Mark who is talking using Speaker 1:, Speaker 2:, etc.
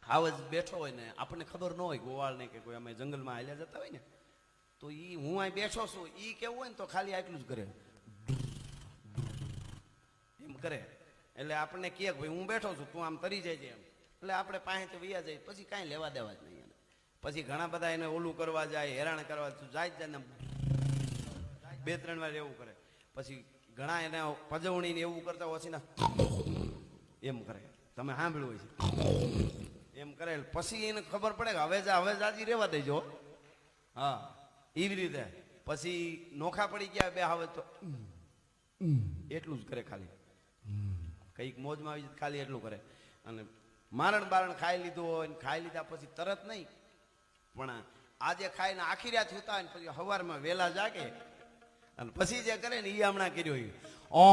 Speaker 1: હાવ જ બેઠો હોય ને આપણને ખબર ન હોય ગોવાળ ને કે કોઈ અમે જંગલમાં હાલ્યા જતા હોય ને તો ઈ હું અહીં બેઠો છું ઈ કેવું હોય ને તો ખાલી આટલું જ કરે એમ કરે એટલે આપણને કહે ભાઈ હું બેઠો છું તું આમ તરી જાય છે એમ એટલે આપણે પાસેથી વૈયા જાય પછી કાંઈ લેવા દેવા જ નહીં એને પછી ઘણા બધા એને ઓલું કરવા જાય હેરાન કરવા જાય જ ને 2-3 વાર એવું કરે પછી ઘણા એને પજવણીને એવું કરતા ઓછી ના એમ કરે તમે સાંભળ્યું હોય છે એમ કરે પછી એને ખબર પડે કે હવે જાજી રહેવા દેજો હા એવી રીતે પછી નોખા પડી ગયા બે હવે તો એટલું જ કરે ખાલી કંઈક મોજમાં આવી જાય ખાલી એટલું કરે અને મારણ બારણ ખાઈ લીધું હોય ખાઈ લીધા પછી તરત નહીં પણ આજે ખાઈને આખી રાત સુતા હોય ને પછી સવારમાં વહેલા જાગે અને પછી જે કરે ને એ હમણાં કર્યો ઓ